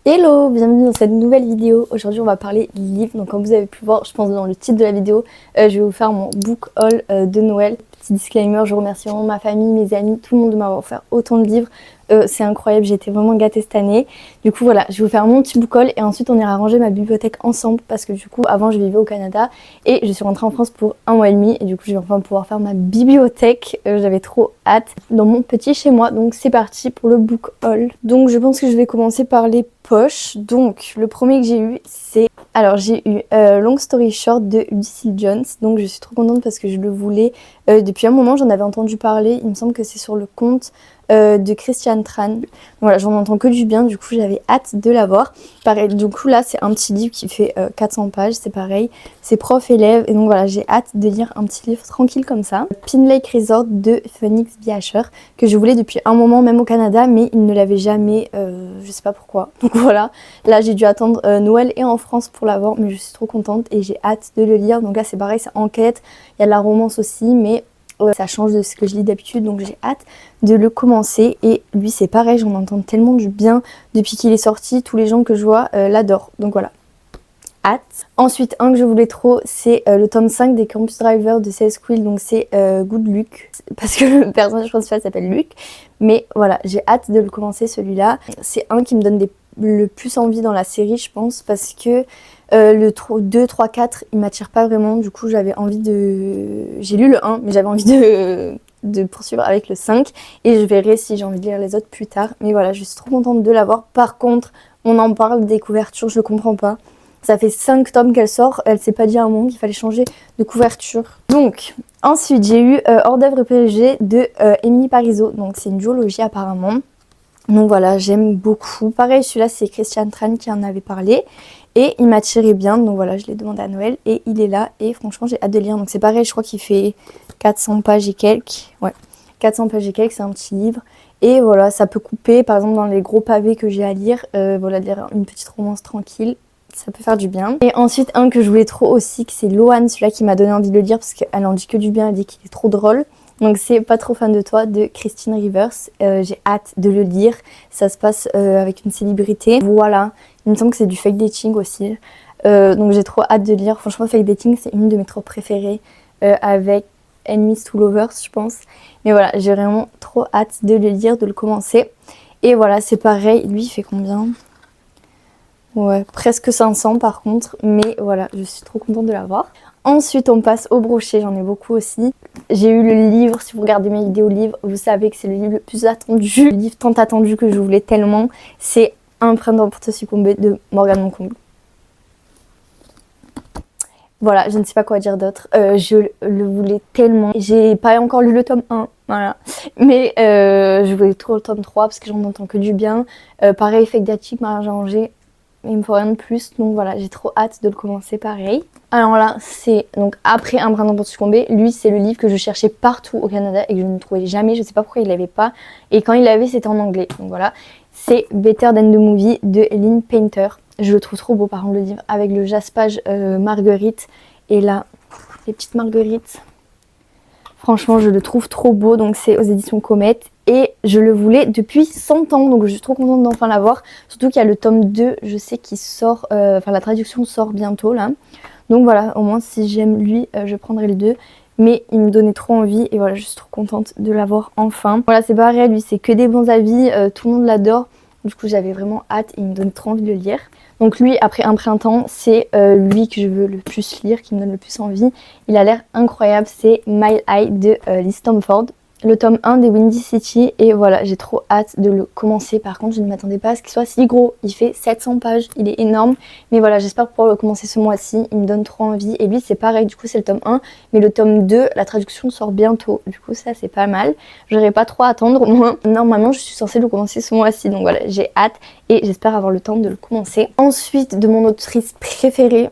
Hello, bienvenue dans cette nouvelle vidéo. Aujourd'hui on va parler livres. Donc comme vous avez pu voir, je pense dans le titre de la vidéo, je vais vous faire mon book haul de Noël. Petit disclaimer, je remercie vraiment ma famille, mes amis, tout le monde de m'avoir offert autant de livres. C'est incroyable, j'ai été vraiment gâtée cette année. Du coup voilà, je vais vous faire mon petit book haul et ensuite on ira ranger ma bibliothèque ensemble parce que du coup avant je vivais au Canada et je suis rentrée en France pour 1 mois et demi et du coup je vais enfin pouvoir faire ma bibliothèque. J'avais trop hâte dans mon petit chez moi. Donc c'est parti pour le book haul. Donc je pense que je vais commencer par les poches. Donc le premier que j'ai eu c'est... Alors j'ai eu Long Story Short de Lucille Jones. Donc je suis trop contente parce que je le voulais depuis un moment, j'en avais entendu parler. Il me semble que c'est sur le compte de Christian Tran. Voilà, j'en entends que du bien, du coup j'avais hâte de l'avoir. Pareil, du coup là c'est un petit livre qui fait 400 pages, c'est pareil, c'est prof-élève et donc voilà, j'ai hâte de lire un petit livre tranquille comme ça. Pin Lake Resort de Phoenix Biacher, que je voulais depuis un moment même au Canada, mais il ne l'avait jamais, je sais pas pourquoi. Donc voilà, là j'ai dû attendre Noël et en France pour l'avoir, mais je suis trop contente et j'ai hâte de le lire. Donc là c'est pareil, c'est enquête, il y a de la romance aussi, mais ça change de ce que je lis d'habitude, donc j'ai hâte de le commencer. Et lui c'est pareil, j'en entends tellement du bien depuis qu'il est sorti, tous les gens que je vois l'adorent, donc voilà, hâte. Ensuite un que je voulais trop c'est le tome 5 des Campus Driver de C.S. Quill, donc c'est Good Luck, parce que le personnage principal s'appelle Luc, mais voilà, j'ai hâte de le commencer celui-là. C'est un qui me donne le plus envie dans la série je pense, parce que le 2, 3, 4 il m'attire pas vraiment, du coup j'avais envie de... J'ai lu le 1 mais j'avais envie de poursuivre avec le 5 et je verrai si j'ai envie de lire les autres plus tard. Mais voilà, je suis trop contente de l'avoir. Par contre, on en parle des couvertures, je comprends pas. Ça fait 5 tomes qu'elle sort, elle s'est pas dit à un moment qu'il fallait changer de couverture. Donc, ensuite j'ai eu Hors d'œuvre PLG de Émilie Parizeau, donc c'est une duologie apparemment. Donc voilà, j'aime beaucoup. Pareil, celui-là c'est Christian Tran qui en avait parlé et il m'attirait bien, donc voilà, je l'ai demandé à Noël et il est là et franchement j'ai hâte de lire. Donc c'est pareil, je crois qu'il fait 400 pages et quelques. Ouais, 400 pages et quelques, c'est un petit livre. Et voilà, ça peut couper par exemple dans les gros pavés que j'ai à lire, voilà, lire une petite romance tranquille. Ça peut faire du bien. Et ensuite un que je voulais trop aussi, que c'est Loan, celui-là qui m'a donné envie de le lire parce qu'elle en dit que du bien, elle dit qu'il est trop drôle. Donc c'est Pas trop fan de toi de Christine Rivers. J'ai hâte de le lire. Ça se passe avec une célébrité. Voilà, il me semble que c'est du fake dating aussi. Donc j'ai trop hâte de lire. Franchement, fake dating c'est une de mes trop préférées avec Enemies to Lovers je pense. Mais voilà, j'ai vraiment trop hâte de le lire, de le commencer. Et voilà, c'est pareil. Lui il fait combien ? Ouais, presque 500 par contre, mais voilà, je suis trop contente de l'avoir. Ensuite, on passe au brochet, j'en ai beaucoup aussi. J'ai eu le livre, si vous regardez mes vidéos livres, vous savez que c'est le livre le plus attendu, le livre tant attendu que je voulais tellement. C'est Un printemps pour te succomber de Morgane Moncongue. Voilà, je ne sais pas quoi dire d'autre. Je le voulais tellement. J'ai pas encore lu le tome 1, voilà. Mais je voulais trop le tome 3 parce que j'en entends que du bien. Pareil, Fake Dating m'a arrangé. Il me faut rien de plus, donc voilà, j'ai trop hâte de le commencer pareil. Alors là, c'est donc après Un printemps pour succomber. Lui, c'est le livre que je cherchais partout au Canada et que je ne trouvais jamais. Je sais pas pourquoi il l'avait pas. Et quand il l'avait, c'était en anglais. Donc voilà, c'est Better Than the Movie de Lynn Painter. Je le trouve trop beau par contre le livre, avec le jaspage marguerite. Et là, les petites marguerites. Franchement, je le trouve trop beau. Donc c'est aux éditions Comète. Et je le voulais depuis 100 ans, donc je suis trop contente d'enfin l'avoir. Surtout qu'il y a le tome 2, je sais qu'il sort, enfin la traduction sort bientôt là. Donc voilà, au moins si j'aime lui, je prendrai le 2. Mais il me donnait trop envie et voilà, je suis trop contente de l'avoir enfin. Voilà, c'est pareil, lui c'est que des bons avis, tout le monde l'adore. Du coup j'avais vraiment hâte et il me donne trop envie de le lire. Donc lui, après Un printemps, c'est lui que je veux le plus lire, qui me donne le plus envie. Il a l'air incroyable, c'est Mile High de Liz Stamford. Le tome 1 des Windy City et voilà, j'ai trop hâte de le commencer. Par contre, je ne m'attendais pas à ce qu'il soit si gros. Il fait 700 pages, il est énorme. Mais voilà, j'espère pouvoir le commencer ce mois-ci. Il me donne trop envie. Et lui, c'est pareil, du coup, c'est le tome 1. Mais le tome 2, la traduction sort bientôt. Du coup, ça, c'est pas mal. J'aurais pas trop à attendre. Moi, normalement, je suis censée le commencer ce mois-ci. Donc voilà, j'ai hâte et j'espère avoir le temps de le commencer. Ensuite, de mon autrice préférée,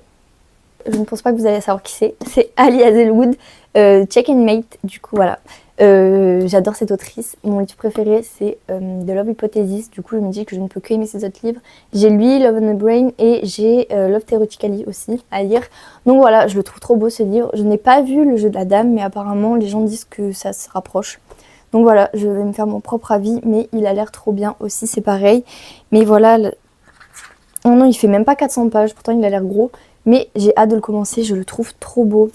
je ne pense pas que vous allez savoir qui c'est. C'est Ali Hazelwood, Check and Mate. Du coup, voilà. J'adore cette autrice. Mon livre préféré c'est The Love Hypothesis. Du coup je me dis que je ne peux que aimer ses autres livres. J'ai lui, Love on the Brain, et j'ai Love Theoretically aussi à lire. Donc voilà, je le trouve trop beau ce livre. Je n'ai pas vu Le jeu de la dame, mais apparemment les gens disent que ça se rapproche. Donc voilà, je vais me faire mon propre avis, mais il a l'air trop bien aussi, c'est pareil. Mais voilà, Oh non, il fait même pas 400 pages, pourtant il a l'air gros. Mais j'ai hâte de le commencer, je le trouve trop beau.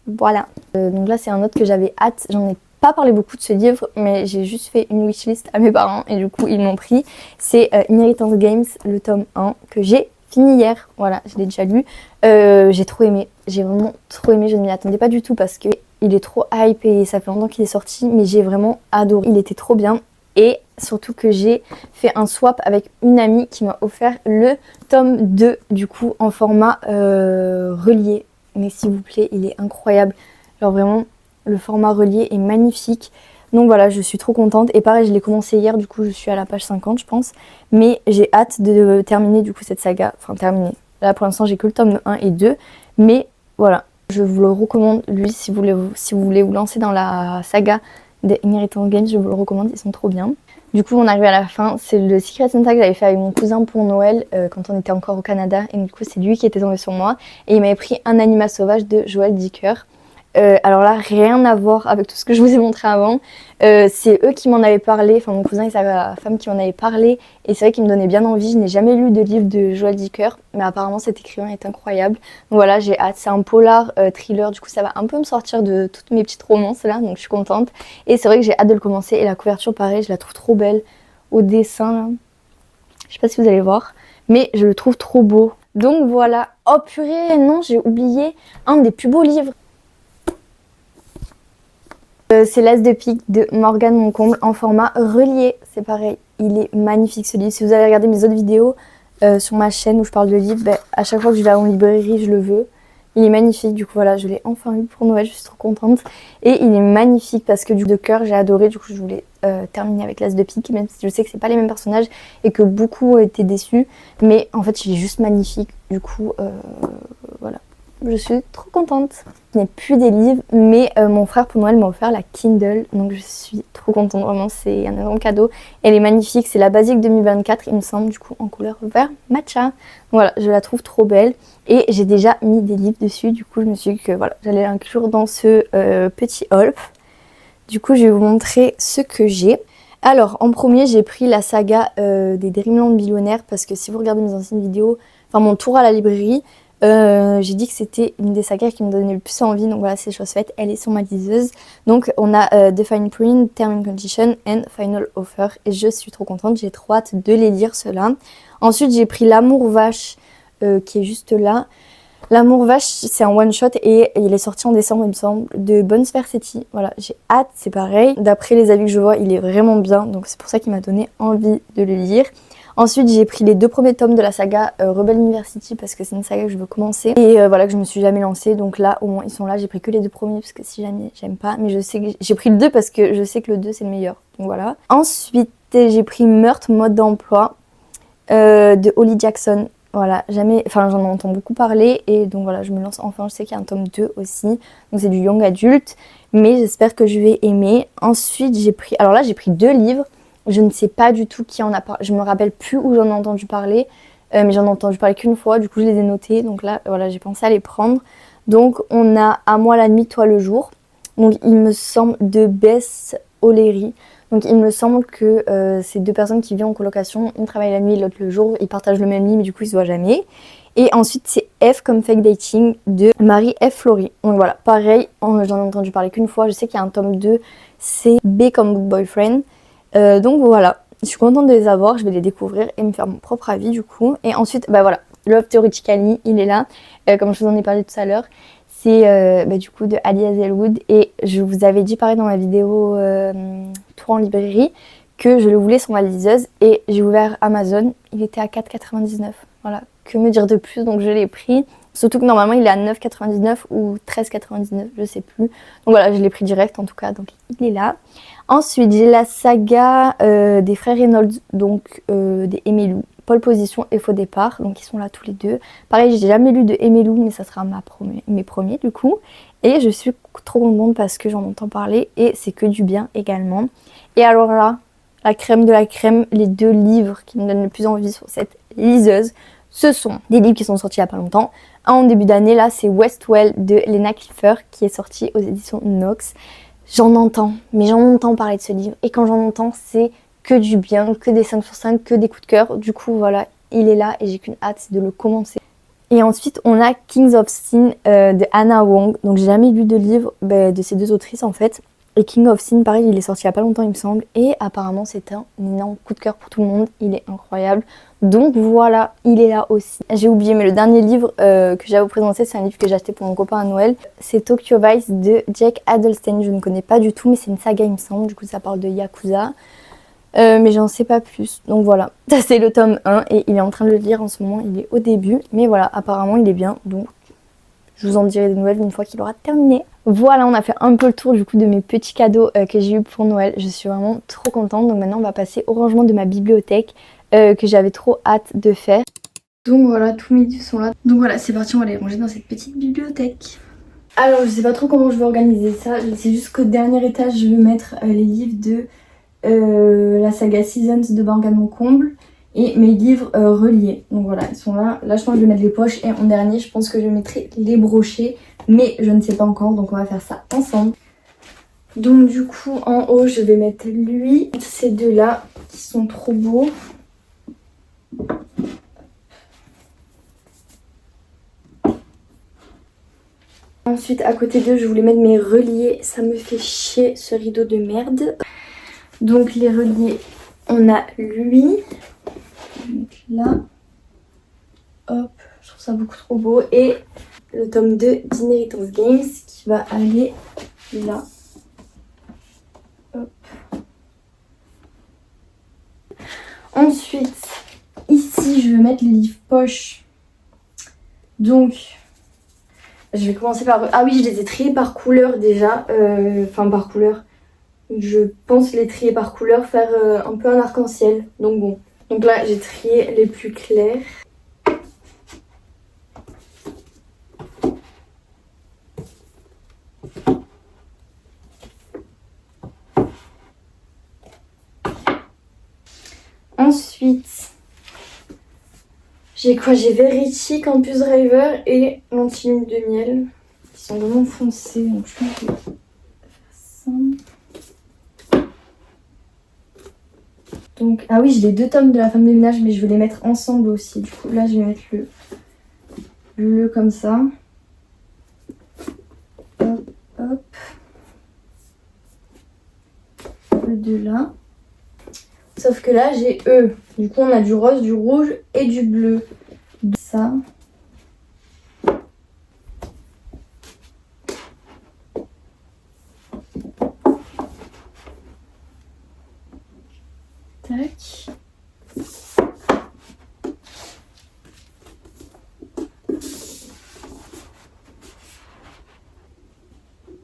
Voilà. Donc là, c'est un autre que j'avais hâte. J'en ai pas parlé beaucoup de ce livre, mais j'ai juste fait une wishlist à mes parents et du coup, ils m'ont pris. C'est Inheritance Games, le tome 1, que j'ai fini hier. Voilà, je l'ai déjà lu. J'ai trop aimé. J'ai vraiment trop aimé. Je ne m'y attendais pas du tout parce que il est trop hype et ça fait longtemps qu'il est sorti, mais j'ai vraiment adoré. Il était trop bien. Et surtout que j'ai fait un swap avec une amie qui m'a offert le tome 2, du coup, en format relié. Mais s'il vous plaît, il est incroyable. Alors vraiment, le format relié est magnifique. Donc voilà, je suis trop contente. Et pareil, je l'ai commencé hier, du coup, je suis à la page 50, je pense. Mais j'ai hâte de terminer, du coup, cette saga. Enfin, terminer. Là, pour l'instant, j'ai que le tome 1 et 2. Mais voilà, je vous le recommande, lui, si vous voulez vous lancer dans la saga des Inheritance Games, je vous le recommande, ils sont trop bien. Du coup, on arrive à la fin. C'est le Secret Santa que j'avais fait avec mon cousin pour Noël quand on était encore au Canada. Et du coup, c'est lui qui était tombé sur moi. Et il m'avait pris Un Anima Sauvage de Joël Dicker. Alors là, rien à voir avec tout ce que je vous ai montré avant. C'est eux qui m'en avaient parlé, enfin mon cousin et sa femme qui m'en avaient parlé. Et c'est vrai qu'ils me donnaient bien envie. Je n'ai jamais lu de livre de Joël Dicker, mais apparemment cet écrivain est incroyable. Donc voilà, j'ai hâte. C'est un polar thriller, du coup ça va un peu me sortir de toutes mes petites romances là, donc je suis contente. Et c'est vrai que j'ai hâte de le commencer. Et la couverture, pareil, je la trouve trop belle. Au dessin là, je sais pas si vous allez voir, mais je le trouve trop beau. Donc voilà. Oh purée, non, j'ai oublié un des plus beaux livres. C'est L'As de pique de Morgane Moncomble en format relié. C'est pareil, il est magnifique ce livre. Si vous avez regardé mes autres vidéos sur ma chaîne où je parle de livres, à chaque fois que je vais en librairie, je le veux. Il est magnifique, du coup voilà, je l'ai enfin lu pour Noël, je suis trop contente. Et il est magnifique parce que du coup de cœur, j'ai adoré, du coup je voulais terminer avec L'As de pique, même si je sais que c'est pas les mêmes personnages et que beaucoup ont été déçus. Mais en fait, il est juste magnifique, du coup voilà. Je suis trop contente. Ce n'est plus des livres, mais mon frère pour Noël m'a offert la Kindle, donc je suis trop contente, vraiment, c'est un énorme cadeau. Elle est magnifique, c'est la Basique 2024, il me semble, du coup en couleur vert matcha. Voilà, je la trouve trop belle et j'ai déjà mis des livres dessus, du coup je me suis dit que voilà, j'allais l'inclure dans ce petit haul. Du coup je vais vous montrer ce que j'ai. Alors en premier j'ai pris la saga des Dreamland Billionnaires parce que si vous regardez mes anciennes vidéos, enfin mon tour à la librairie, j'ai dit que c'était une des sagas qui me donnait le plus envie, donc voilà, c'est chose faite, elle est sur ma liseuse. Donc on a The Fine Print, Term and Condition and Final Offer et je suis trop contente, j'ai trop hâte de les lire ceux-là. Ensuite j'ai pris L'Amour Vache qui est juste là. L'Amour Vache c'est un one shot et il est sorti en décembre il me semble, de Bones Versetti. Voilà, j'ai hâte, c'est pareil. D'après les avis que je vois, il est vraiment bien, donc c'est pour ça qu'il m'a donné envie de le lire. Ensuite, j'ai pris les 2 premiers tomes de la saga Rebel University parce que c'est une saga que je veux commencer. Et voilà, que je me suis jamais lancée. Donc là, au moins, ils sont là. J'ai pris que les 2 premiers parce que si jamais, j'aime pas. Mais je sais que j'ai pris le 2 parce que je sais que le 2 c'est le meilleur. Donc voilà. Ensuite, j'ai pris Meurtre, mode d'emploi de Holly Jackson. Voilà, enfin j'en entends beaucoup parler et donc voilà, je me lance enfin. Je sais qu'il y a un tome 2 aussi. Donc c'est du young adulte. Mais j'espère que je vais aimer. Ensuite, alors là, j'ai pris 2 livres. Je ne sais pas du tout qui en a parlé, je me rappelle plus où j'en ai entendu parler, mais j'en ai entendu parler qu'une fois, du coup je les ai notés, donc là voilà, j'ai pensé à les prendre. Donc on a À moi la nuit, toi le jour, donc il me semble de Bess O'Leary. Donc il me semble que c'est 2 personnes qui vivent en colocation, une travaille la nuit et l'autre le jour, ils partagent le même lit mais du coup ils se voient jamais. Et ensuite c'est F comme Fake Dating de Marie F. Flory. Donc voilà, pareil, j'en ai entendu parler qu'une fois, je sais qu'il y a un tome 2, c'est B comme Book Boyfriend. Donc voilà, je suis contente de les avoir, je vais les découvrir et me faire mon propre avis du coup. Et ensuite, bah voilà, Love Theoretically, il est là, comme je vous en ai parlé tout à l'heure. C'est du coup de Ali Hazelwood et je vous avais dit pareil dans ma vidéo tour en librairie que je le voulais sur ma liseuse et j'ai ouvert Amazon, il était à 4,99. Voilà, que me dire de plus, donc je l'ai pris. Surtout que normalement il est à 9,99 ou 13,99, je sais plus. Donc voilà, je l'ai pris direct en tout cas, donc il est là. Ensuite, j'ai la saga des frères Reynolds, donc des Aimé Lou, Pole Position et Faux Départ, donc ils sont là tous les 2. Pareil, j'ai jamais lu de Aimé Lou, mais ça sera mes premiers du coup. Et je suis trop contente parce que j'en entends parler et c'est que du bien également. Et alors là, la crème de la crème, les 2 livres qui me donnent le plus envie sur cette liseuse, ce sont des livres qui sont sortis il n'y a pas longtemps. Un en début d'année, là, c'est Westwell de Lena Clifford qui est sorti aux éditions Nox. J'en entends, mais j'en entends parler de ce livre. Et quand j'en entends, c'est que du bien, que des 5 sur 5, que des coups de cœur. Du coup, voilà, il est là et j'ai qu'une hâte, c'est de le commencer. Et ensuite on a Kings of Sin de Hannah Wong. Donc j'ai jamais lu de livre de ces deux autrices en fait. Et King of Sin, pareil, il est sorti il y a pas longtemps il me semble. Et apparemment c'est un énorme coup de cœur pour tout le monde. Il est incroyable. Donc voilà, il est là aussi. J'ai oublié, mais le dernier livre que j'avais vous présenter, c'est un livre que j'ai acheté pour mon copain à Noël. C'est Tokyo Vice de Jake Adelstein. Je ne connais pas du tout, mais c'est une saga il me semble. Du coup ça parle de Yakuza. Mais j'en sais pas plus. Donc voilà, ça c'est le tome 1 et il est en train de le lire en ce moment. Il est au début. Mais voilà, apparemment il est bien. Donc je vous en dirai des nouvelles une fois qu'il aura terminé. Voilà, on a fait un peu le tour du coup de mes petits cadeaux que j'ai eu pour Noël. Je suis vraiment trop contente. Donc maintenant on va passer au rangement de ma bibliothèque que j'avais trop hâte de faire. Donc voilà, tous mes livres sont là. Donc voilà, c'est parti, on va les ranger dans cette petite bibliothèque. Alors je sais pas trop comment je vais organiser ça. C'est juste qu'au dernier étage je vais mettre les livres de la saga Seasons de Morgane Moncomble. Et mes livres reliés. Donc voilà, ils sont là. Là, je pense que je vais mettre les poches. Et en dernier, je pense que je mettrai les brochets. Mais je ne sais pas encore, donc on va faire ça ensemble. Donc du coup, en haut, je vais mettre lui. Ces deux-là, qui sont trop beaux. Ensuite, à côté d'eux, je voulais mettre mes reliés. Ça me fait chier, ce rideau de merde. Donc les reliés, on a lui. Là, hop, je trouve ça beaucoup trop beau. Et le tome 2 d'Inheritance Games qui va aller là. Hop. Ensuite, ici, je vais mettre les livres poche. Donc, je vais commencer par... Ah oui, je les ai triés par couleur déjà. Enfin, par couleur. Je pense les trier par couleur, faire un peu un arc-en-ciel. Donc bon. Donc là, j'ai trié les plus clairs. Ensuite, j'ai quoi? J'ai Verity, Campus Driver et l'Anti-Lune de Miel. Qui sont vraiment foncés. Donc je pense que je vais faire ça. Donc, ah oui, j'ai les deux tomes de la femme de ménage, mais je vais les mettre ensemble aussi. Du coup, là, je vais mettre le bleu comme ça. Hop, hop. Le deux là. Sauf que là, j'ai eux. Du coup, on a du rose, du rouge et du bleu. Ça. Tac.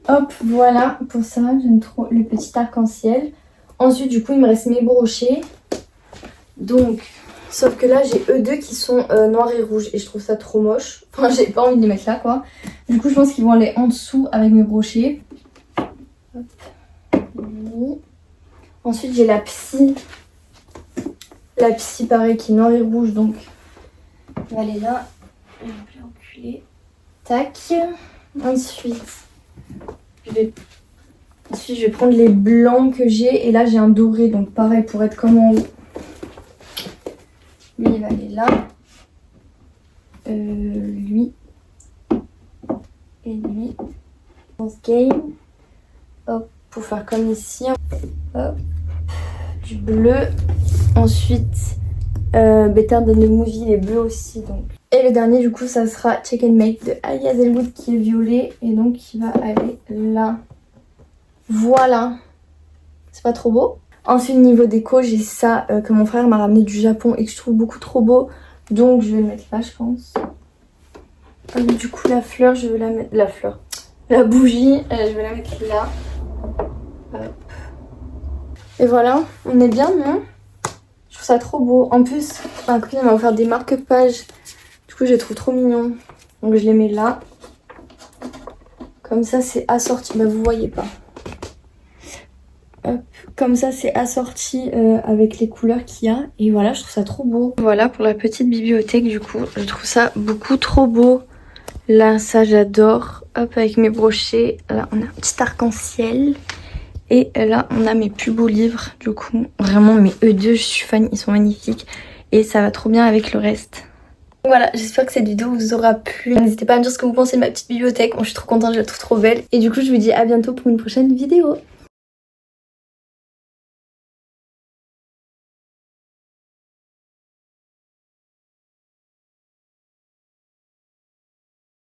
Hop, voilà pour ça. J'aime trop le petit arc-en-ciel. Ensuite, du coup, il me reste mes brochets. Donc, sauf que là, j'ai eux deux qui sont noirs et rouges. Et je trouve ça trop moche. Enfin, j'ai pas envie de les mettre là, quoi. Du coup, je pense qu'ils vont aller en dessous avec mes brochets. Hop. Ensuite, j'ai la psy. La psy, pareil, qui est noir et rouge. Donc, on va aller là. Et on peut enculer. Tac. Ensuite, je vais prendre les blancs que j'ai. Et là, j'ai un doré. Donc, pareil, pour être comme en haut. Lui, il va aller là. Lui. Et lui. Dans ce game. Hop, pour faire comme ici. Hop. Du bleu. Ensuite, Better Than the Movie, les bleus aussi. Donc. Et le dernier, du coup, ça sera Check and Make de Ali Hazelwood qui est violet. Et donc, qui va aller là. Voilà. C'est pas trop beau? Ensuite, niveau déco, j'ai ça que mon frère m'a ramené du Japon et que je trouve beaucoup trop beau. Donc, je vais le mettre là, je pense. Du coup, la fleur, je vais la mettre... La fleur. La bougie, je vais la mettre là. Hop. Et voilà, on est bien, non? Je trouve ça trop beau. En plus, ma copine m'a offert des marque-pages. Du coup, je les trouve trop mignons. Donc, je les mets là. Comme ça, c'est assorti. Bah, vous voyez pas. Hop. Comme ça, c'est assorti avec les couleurs qu'il y a. Et voilà, je trouve ça trop beau. Voilà pour la petite bibliothèque, du coup. Je trouve ça beaucoup trop beau. Là, ça, j'adore. Hop, avec mes brochets. Là, on a un petit arc-en-ciel. Et là, on a mes plus beaux livres. Du coup, vraiment, mes E2, je suis fan. Ils sont magnifiques. et ça va trop bien avec le reste. Voilà, j'espère que cette vidéo vous aura plu. N'hésitez pas à me dire ce que vous pensez de ma petite bibliothèque. Moi je suis trop contente, je la trouve trop belle. Et du coup je vous dis à bientôt pour une prochaine vidéo.